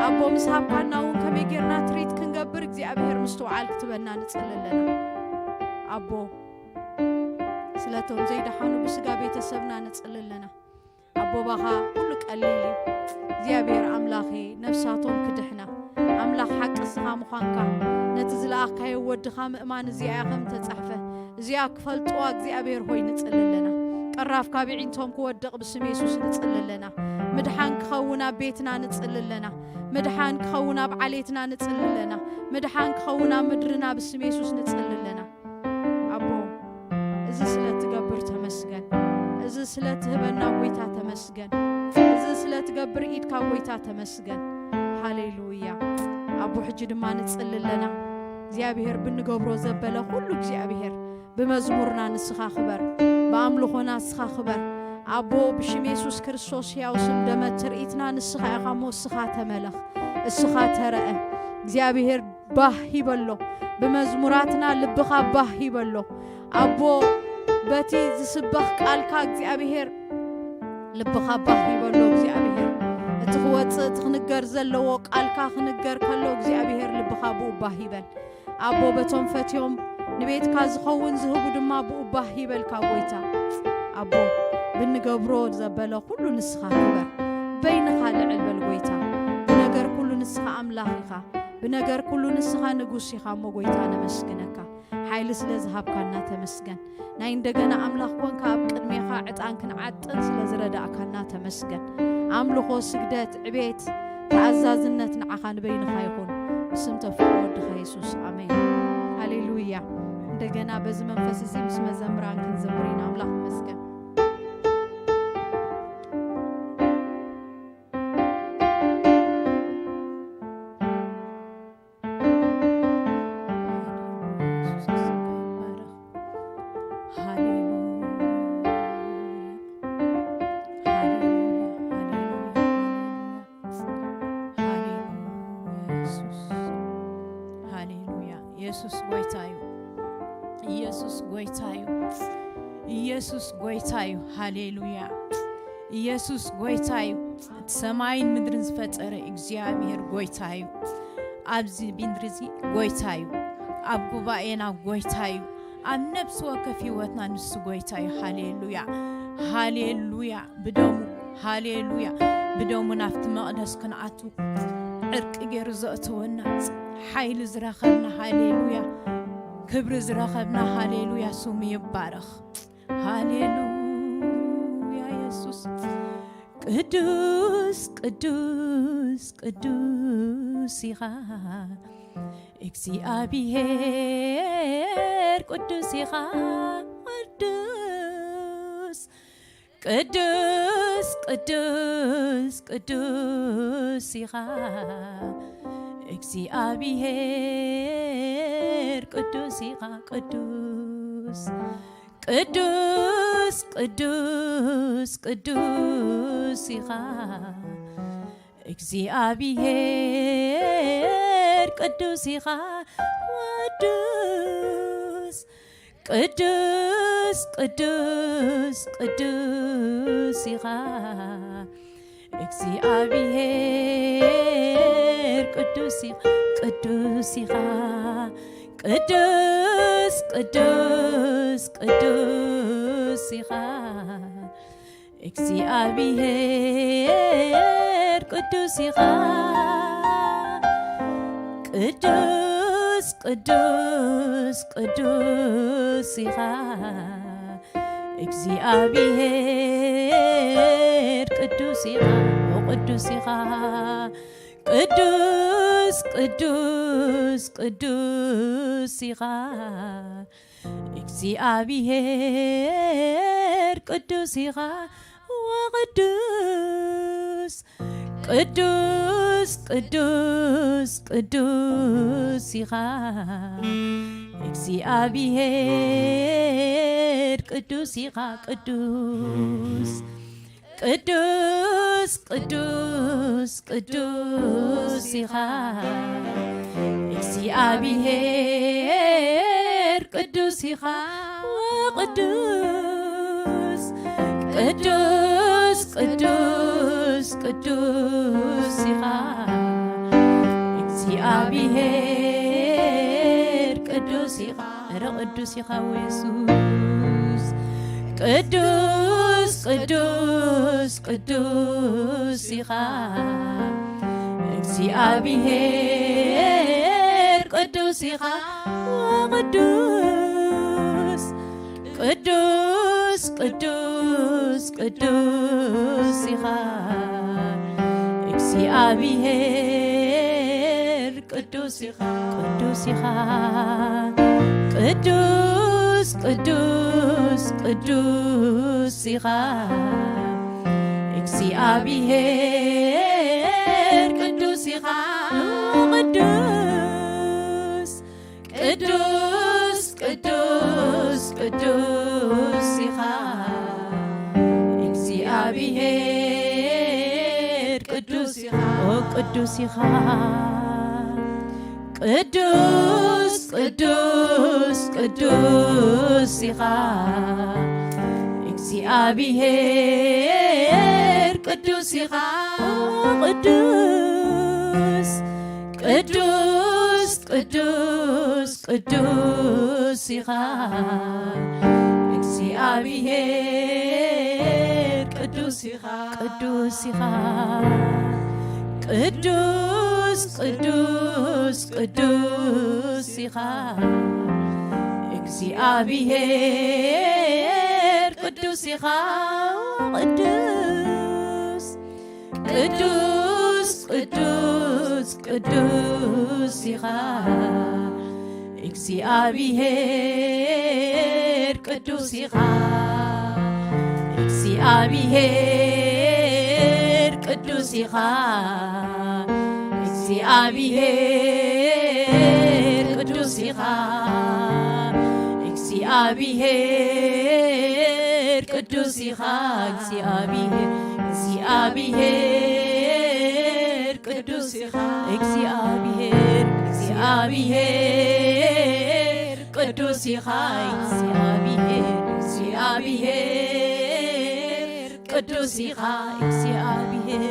አቦ ምስሐብካናው ከመይ ጌርና ትሪት ክንገብር እግዚአብሔር ምስተዋዓል ክትበና ንጽልለና አቦ ስለቶም ዘይደሓኑ ብስጋ ቤተሰብና ንጽልለና አቦ ባኻ ሁሉ ቀሊል እግዚአብሔር አምላኬ ነፍሳቶም ክድሕና አምላክ ሐቅ ስኻ ምዃንካ ነቲ ዝለኣኻ ይወድኻ ምእማን እዚኣ ከም ተጻሕፈ እዚኣ ክፈልጥዋ እግዚአብሔር ሆይ ንጽልለና ቀራፍ ካብዒንቶም ክወድቕ ብስም ኢየሱስ ንጽልለና ምድሓን ክኸውና ቤትና ንጽልለና ምድሓን ክኸውና ብዓሌትና ንጽልለና ምድሓን ክኸውና ምድርና ብስም ኢየሱስ ንጽልለና አቦ እዚ ስለትገብር ተመስገን እዚ ስለትህበና ጎይታ ተመስገን እዚ ስለትገብር ኢድካ ጎይታ ተመስገን ሃሌሉያ አቦ ሕጂ ድማ ንጽልለና እግዚአብሔር ብንገብሮ ዘበለ ሁሉ እግዚአብሔር በመዝሙርና ንስኻ ኽበር በአምልኾና ንስኻ ኽበር አቦ ብሽም ኢየሱስ ክርስቶስ ያው ስም ደመትርኢትና ንስኻ ያኻሞ ንስኻ ተመለኽ ንስኻ ተረአ እግዚአብሔር ባህ ይበሎ በመዝሙራትና ልብኻ ባህ ይበሎ አቦ በቲ ዝስበኽ ቃልካ እግዚአብሔር ልብኻ ባህ ይበሎ እግዚአብሔር እትኽወጽ ትኽንገር ዘለዎ ቃልካ ኽንገር ከሎ እግዚአብሔር ልብኻ ባህ ይበል አቦ በቶም ፈትዮም ንቤትካ ዝኸውን ዝህቡ ድማ ባህ ይበልካ ጎይታ አቦ ብንገብሮ ዘበለ ሁሉ ንስኻ ክበር በይንኻ ልዕል በል ጎይታ ብነገር ሁሉ ንስኻ አምላኽ ኢኻ ብነገር ሁሉ ንስኻ ንጉስ ኢኻ ሞ ጎይታ ነመስግነካ ኃይል ስለዝሃብካና ተመስገን ናይ እንደገና አምላኽ ኮንካ ኣብ ቅድሜኻ ዕጣን ክንዓጥን ስለዝረዳእካና ተመስገን አምልኾ ስግደት ዕቤት ተኣዛዝነት ንዓኻ ንበይንኻ ይኹን ብስም ተፍቅሮ ወድኻ ኢየሱስ አሜን ሃሌሉያ እንደገና በዚህ መንፈስ እዚህ ምስ መዘምራን ክንዘምሪና አምላኽ መስገን Hallelujah. ኢየሱስ ጎይታዩ ኢየሱስ ጎይታዩ ኢየሱስ ጎይታዩ ሃሌሉያ ኢየሱስ ጎይታዩ ሰማይን ምድርን ዝፈጠረ እግዚአብሔር ጎይታዩ ኣብዚ ቢንድርዚ ጎይታዩ ኣብ ጉባኤና ጎይታዩ ኣብ ነፍስ ወከፍ ህይወትና ንሱ ጎይታዩ ሃሌሉያ ሃሌሉያ ሃሌሉያ بدوم نافت مقدس كنعتو عرق غير زقتونا حيل زرخبنا هاليلويا كبر زرخبنا هاليلويا سومي يبارخ هاليلويا يسوع قدوس قدوس قدوس يا እግዚአብሔር ቅዱስ ይኻ ቅዱስ ቅዱስ ቅዱስ ቅዱስ ይኻ እግዚአብሔር ቅዱስ ይኻ ቅዱስ ቅዱስ ቅዱስ ቅዱስ ይኻ እግዚአብሔር ቅዱስ ይኻ ቅዱስ ቅዱስ ቅዱስ ቅዱስ ይኻ እግዚአብሔር ቅዱስ ቅዱስ ይኻ ቅዱስ ቅዱስ ቅዱስ ይኻ እግዚአብሔር ቅዱስ ይኻ ቅዱስ ቅዱስ ቅዱስ ይኻ እግዚአብሔር ቅዱስ ይኻ ቅዱስ ይኻ ቅዱስ ቅዱስ ቅዱስ ይኻ እግዚአብሔር ቅዱስ ይኻ ወቅዱስ ቅዱስ ቅዱስ ቅዱስ ይኻ እግዚአብሔር ቅዱስ ይኻ ቅዱስ ቅዱስ ቅዱስ ቅዱስ ይኻ እግዚአብሔር ቅዱስ ይኻ ወቅዱስ ቅዱስ ቅዱስ ቅዱስ ይኻ እግዚአብሔር ቅዱስ ይኻ ቅዱስ ይኻ ኢየሱስ ቅዱስ ቅዱስ ቅዱስ ይኻ እግዚአብሔር ቅዱስ ይኻ ቅዱስ ቅዱስ ቅዱስ ቅዱስ ይኻ እግዚአብሔር ቅዱስ ይኻ ቅዱስ ይኻ ቅዱስ ቅዱስ ቅዱስ ይኻ እግዚአብሔር ቅዱስ ይኻ ቅዱስ ቅዱስ ቅዱስ ቅዱስ ይኻ እግዚአብሔር ቅዱስ ይኻ ቅዱስ ይኻ ቅዱስ ቅዱስ ቅዱስ ይኻ እግዚአብሔር ቅዱስ ይኻ ቅዱስ ቅዱስ ቅዱስ ቅዱስ ይኻ እግዚአብሔር ቅዱስ ይኻ ቅዱስ ይኻ ቅዱስ ቅዱስ ቅዱስ ይኻ እግዚአብሔር ቅዱስ ይኻ ቅዱስ ቅዱስ ቅዱስ ቅዱስ ይኻ እግዚአብሔር ቅዱስ ይኻ እግዚአብሔር ቅዱስ ይኻ እግዚአብሔር ቅዱስ ይኻ እግዚአብሔር ቅዱስ ይኻ እግዚአብሔር ቅዱስ ይኻ እግዚአብሔር እግዚአብሔር ቅዱስ ይኻ እግዚአብሔር እግዚአብሔር ቅዱስ ይኻ እግዚአብሔር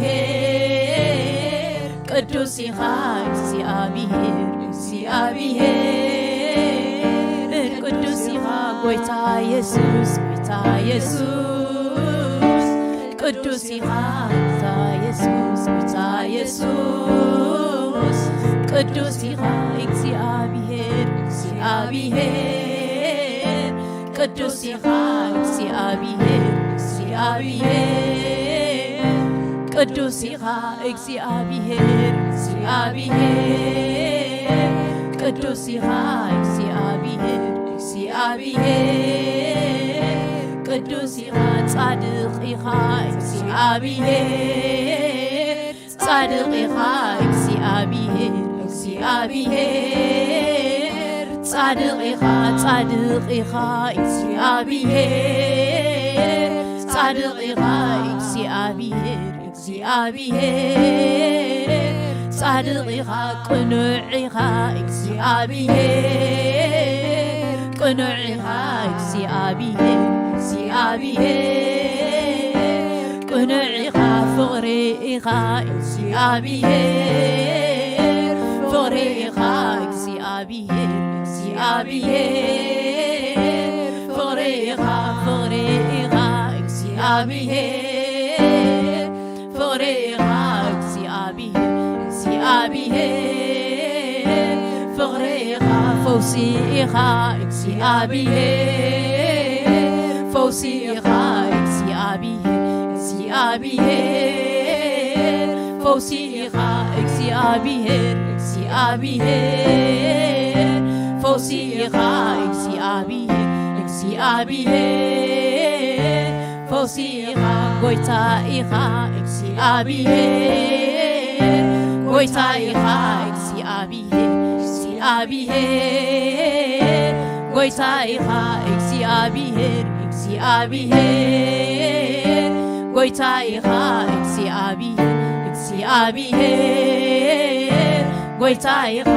እግዚአብሔር ቅዱስ ይኻ እግዚአብሔር እግዚአብሔር ቅዱስ ይኻ ጎይታ ኢየሱስ ጎይታ ኢየሱስ ቅዱስ ይኻ ጎይታ ኢየሱስ ጎይታ ኢየሱስ ቅዱስ ይኻ እግዚአብሔር እግዚአብሔር ቅዱስ ይኻ እግዚአብሔር እግዚአብሔር ቅዱስ ይኻ እግዚአብሔር እግዚአብሔር ቅዱስ ይኻ እግዚአብሔር እግዚአብሔር ቅዱስ ይኻ ጻድቅ ይኻ እግዚአብሔር ጻድቅ ይኻ እግዚአብሔር እግዚአብሔር ጻድቅ ይኻ ጻድቅ ይኻ እግዚአብሔር ጻድቅ ይኻ እግዚአብሔር እግዚአብሔር ጻድቅ ይኻ ቅኑዕ ይኻ እግዚአብሔር ቅኑዕ ይኻ እግዚአብሔር እግዚአብሔር ቅኑዕ ይኻ ፍቕሪ ኢኻ እግዚአብሔር ፍቕሪ ኢኻ እግዚአብሔር እግዚአብሔር ፍቕሪ ኢኻ ፍቕሪ ኢኻ እግዚአብሔር ፍቕሪ ኢኻ እግዚአብሔር እግዚአብሔር ፍቕሪ ኢኻ ፈውሲ ኢኻ እግዚአብሔር ፈውሲ ኢኻ እግዚአብሔር እግዚአብሔር ፈውሲ ኢኻ እግዚአብሔር እግዚአብሔር ፈውሲ ኢኻ እግዚአብሔር እግዚአብሔር ፈውሲ ኢኻ ጎይታ ኢኻ እግዚአብሔር ጎይታ ኢኻ እግዚአብሔር እግዚአብሔር ጎይታ ኢኻ እግዚአብሔር እግዚአብሔር ጎይታ ኢኻ እግዚአብሔር እግዚአብሔር ጎይታ ኢኻ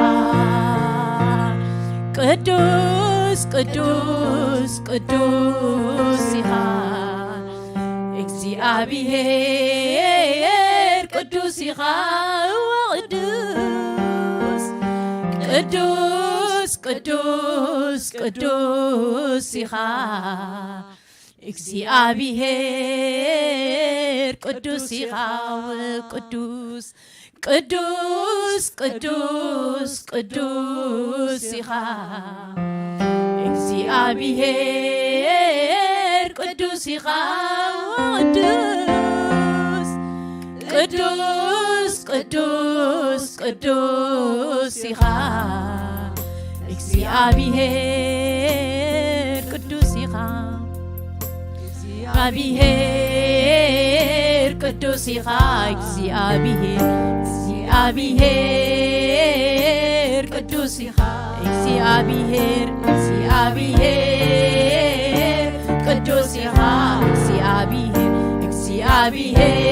ቅዱስ ቅዱስ ቅዱስ ኢኻ እግዚአብሔር ቅዱስ ኢኻ ቅዱስ ቅዱስ ቅዱስ ቅዱስ ኢኻ እግዚአብሔር ቅዱስ ኢኻ ቅዱስ ቅዱስ ቅዱስ ቅዱስ ኢኻ እግዚአብሔር ቅዱስ ኢኻ ቅዱስ ቅዱስ ቅዱስ ኢኻ እግዚአብሔር ቅዱስ ኢኻ እግዚአብሔር ቅዱስ ኢኻ እግዚአብሔር እግዚአብሔር ቅዱስ ኢኻ እግዚአብሔር እግዚአብሔር ቅዱስ ኢኻ እግዚአብሔር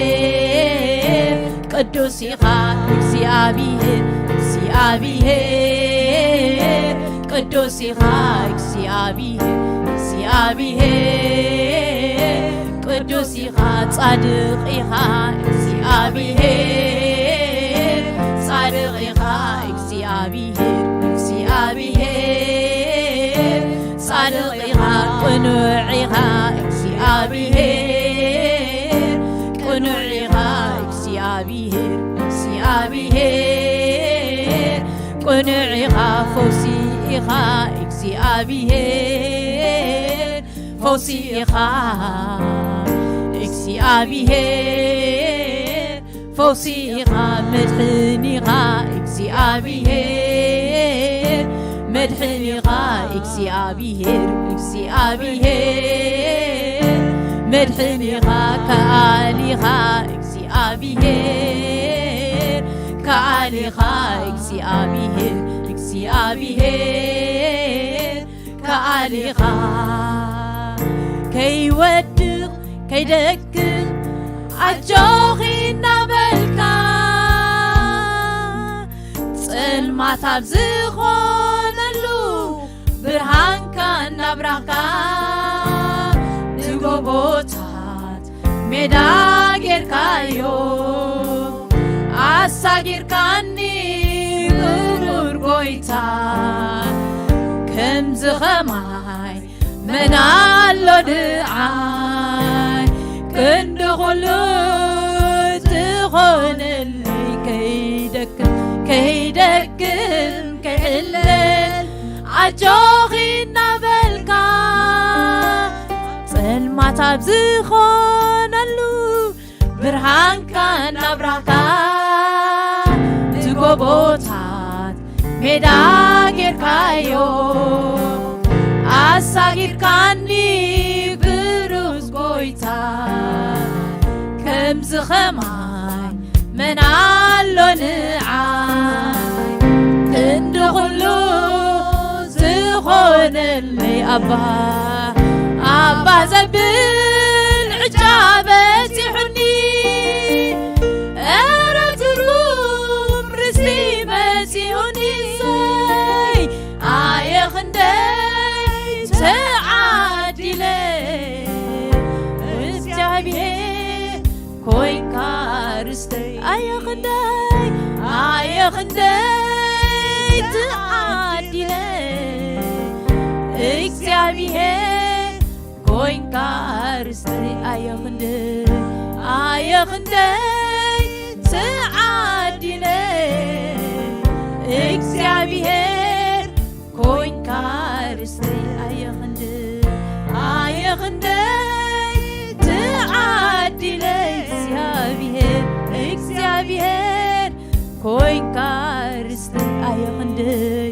እግዚአብሔር ቅዱስ ኢኻ እግዚአብሔር እግዚአብሔር ቅዱስ ኢኻ እግዚአብሔር እግዚአብሔር ቅዱስ ኢኻ ጻድቅ ኢኻ እግዚአብሔር ጻድቅ ኢኻ እግዚአብሔር እግዚአብሔር ጻድቅ ኢኻ ቅኑዕ ኢኻ እግዚአብሔር ቅኑዕ ኢኻ እግዚአብሔር እግዚአብሔር ቅኑዕ ኢኻ ፈውሲ ኢኻ እግዚአብሔር ፈውሲ ኢኻ እግዚአብሔር ፈውሲ ኢኻ መድሕን ኢኻ እግዚአብሔር መድሕን ኢኻ እግዚአብሔር እግዚአብሔር መድሕን ኢኻ ከኣል ኢኻ እግዚአብሔር ከኣል ኢኻ እግዚአብሔር እግዚአብሔር ከኣል ኢኻ ከይወድቕ ከይደክም ኣጆኺ እናበልካ ጽልማት ኣብ ዝኾነሉ ብርሃንካ እናብራህካ ንጎቦታት ሜዳ ጌርካዮ ኣሳጊርካኒ ብሩር ጎይታ ከምዝ ኸማይ መናሎ ድዓይ ክንዲ ኹሉ ትኾንልይ ከይደክም ከይሕልል ዓጆኺ እናበልካ ጽልማት ኣብ ዝኾነሉ ብርሃንካ እናብራህካ ንጎቦታት ሜዳ ጌርካዮ ኣሳጊርካኒ ብሩዝ ጎይታ ከምዝ ኸማይ መናሎ ንዓይ ክንዲ ኹሉ ዝኾነለይ ኣባ ዘብል ዕጃበት ይሑኒ ኤረትሩም ርስቲ መጺኡኒ ሰይ ኣየኽንደይ ተዓዲለ እግዚአብሔር ኮይንካ ርስተይ ኣየኽንደይ ተዓዲለ እግዚአብሔር ኮይንካ ርስተይ ኣየኽንደይ ተዓዲለ እግዚአብሔር ኮይንካ ርስተይ ኣየኽንደይ ተዓዲለ እግዚአብሔር ኮይንካ ርስተይ ኣየኽንደይ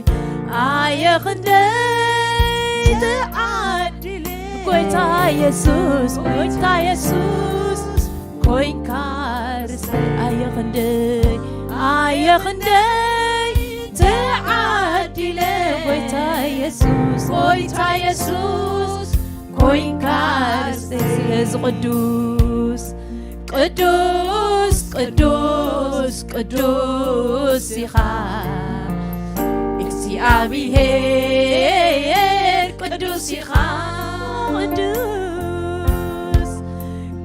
ተዓዲለ ጎይታ ኢየሱስ ኮይንካ ርስተይ ኣየኽንደይ ተዓዲለ ጎይታ ኢየሱስ ኮይንካ ርስተይ ቅዱስ ቅዱስ ቅዱስ ቅዱስ ኢኻ እግዚአብሔር ቅዱስ ኢኻ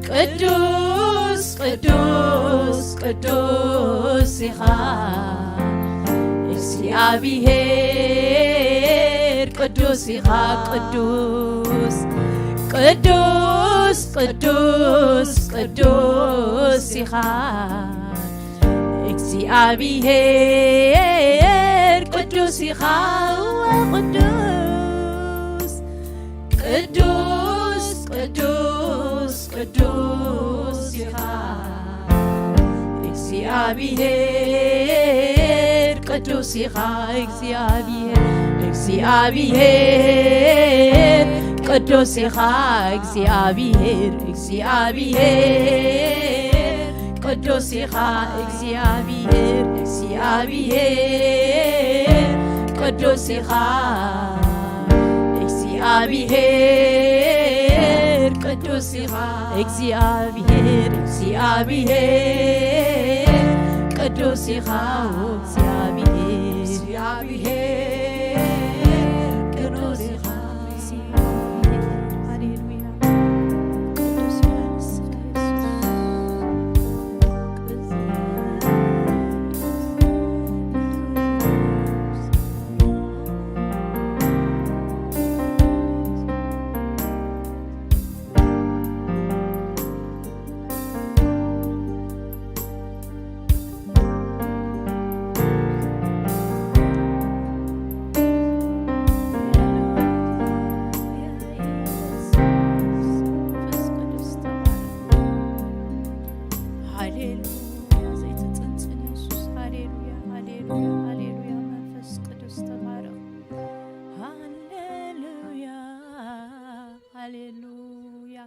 ቅዱስ ቅዱስ ቅዱስ ኢኻ እግዚአብሔር ቅዱስ ኢኻ ቅዱስ ቅዱስ ቅዱስ ቅዱስ ኢኻ እግዚአብሔር ቅዱስ ኢኻ ቅዱስ ቅዱስ ቅዱስ ኢኻ እግዚአብሔር ቅዱስ ኢኻ እግዚአብሔር ቅዱስ ኢኻ እግዚአብሔር ቅዱስ ኢኻ እግዚአብሔር ቅዱስ ኢኻ እግዚአብሔር ቅዱስ ኢኻ እግዚአብሔር ቅዱስ ኢኻ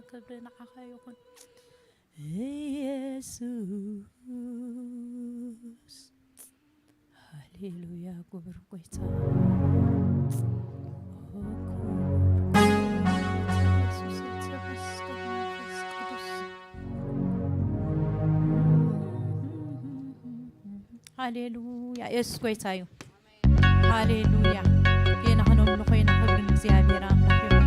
ክብር ንዓኻ ይኹን ኢየሱስ ሃሌሉያ ክብር ጎይታ ሃሌሉያ ኢየሱስ ጎይታ እዩ ሃሌሉያ ጌና ኸኖም ኮይና ክብርን እግዚአብሔር አምላክ ይሁን።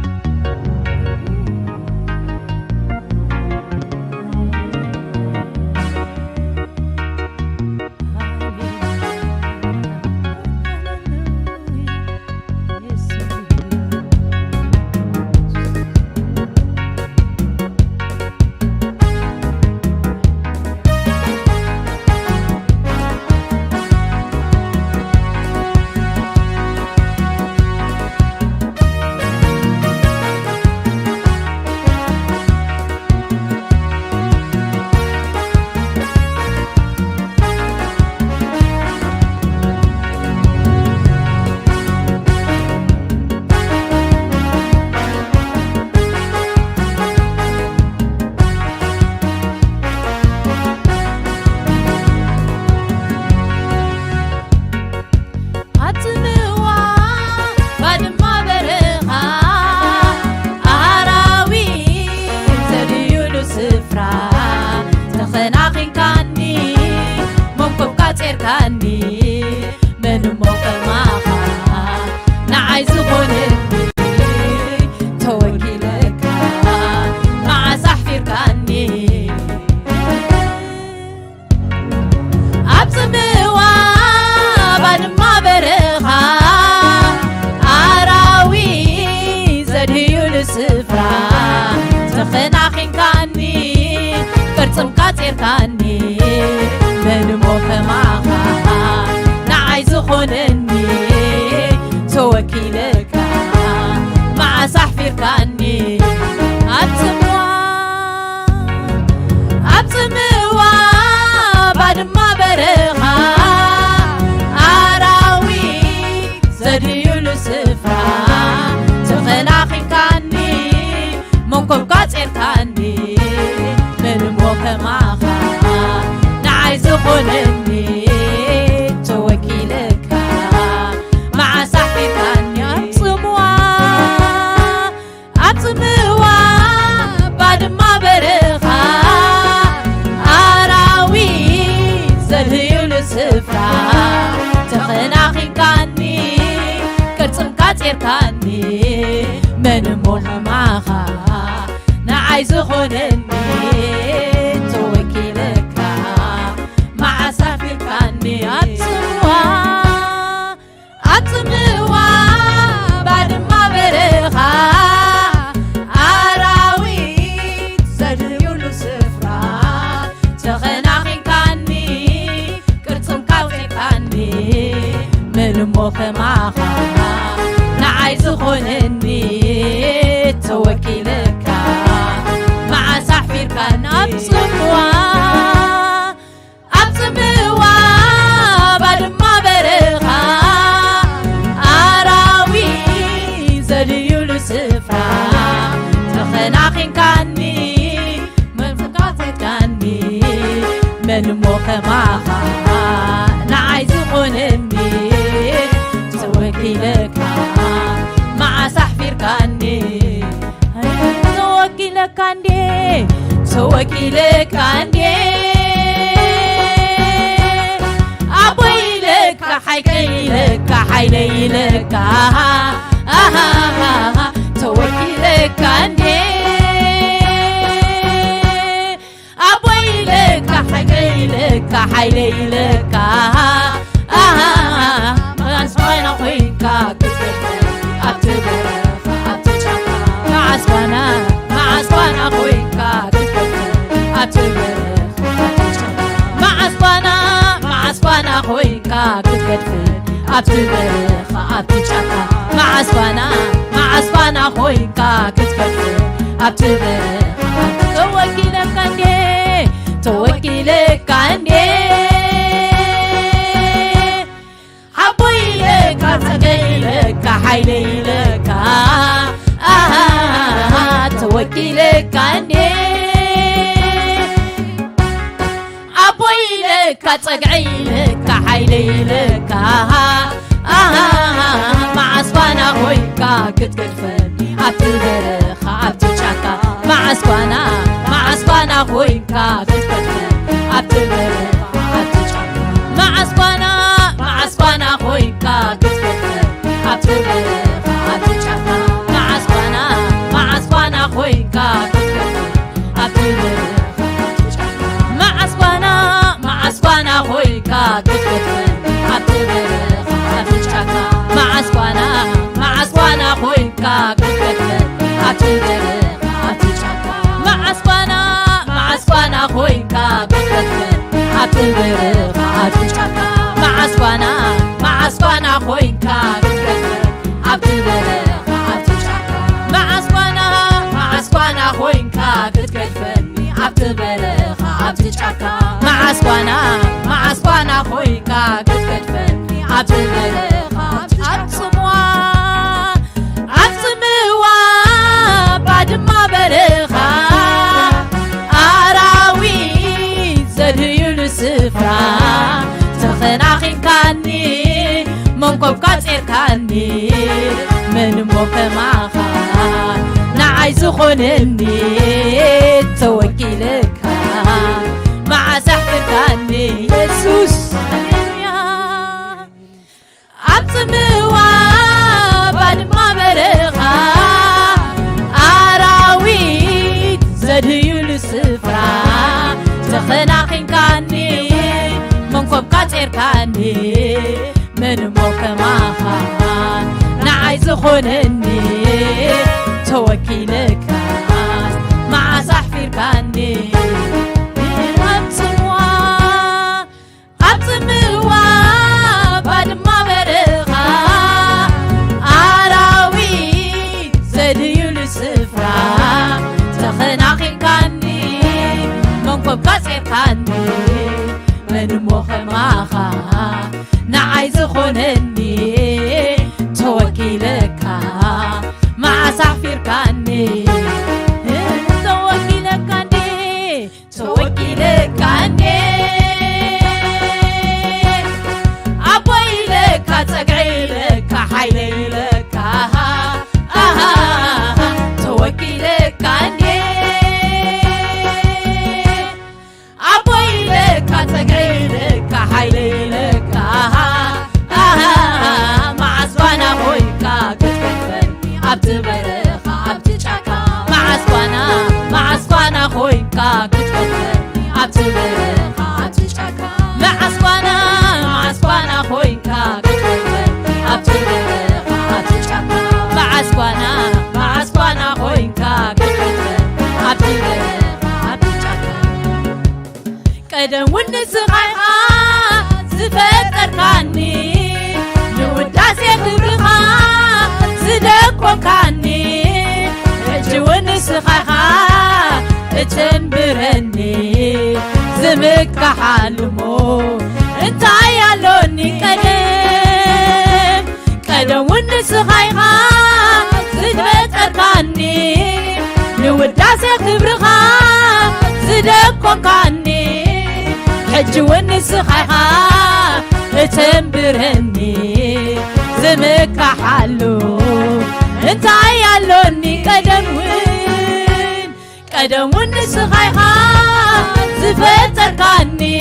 معسكوانا خويكا برخ عبتشاكا معسكوانا خوينكا بتكتفن عبت برخ عبتشاكا معسكوانا خوينكا بتكتفن عبت برخ عبتشاكا معسكوانا خوينكا بتكتفن عبت برخ عبتشاكا معسكوانا خوينكا بتكتفن عبت برخ عبتموا بعد ما برخا أراوي زديو السفرة تخناخي كاني منكم كاتير كاني من مكماخا نعايز خونني توكيلك مع سحر كاني يسوس عبتموا بعد ما برخا أراويت زديو السفرة تخناخين كاني منكم كاتير كاني من موكماخا نعايز خونني توكيلك مع سحر كاني كاني من مخماخا نعايز خونني توكيلك مع سحفير كاني توكيلك كاني أبوي لك تقعي لك حيلي لك توكيلك كاني تقعيلك حيلك معسوانا خويكا كتكتفن عبت برخا عبتشاكا معسوانا خويكا كتكتفن عبت برخا عبتشاكا معسوانا خويكا كتكتفن عبت برخا عبتشاكا معسوانا خويكا كتكتفن عبت برخا عبتشاكا قدم ونسخيخا زفتركاني نوداسي كبرخا زدكوكاني اجي ونسخيخا اتنبرني زمك حالمو انت عيالوني قدم ونسخيخا زفتركاني نوداسي كبرخا زدكوكاني حجي ونسخيخا اتنبرني زمك حالو انت عيالوني قدم ونسخيخا زفتركاني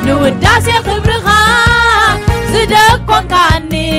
نوداسي خبرخا زدكوكاني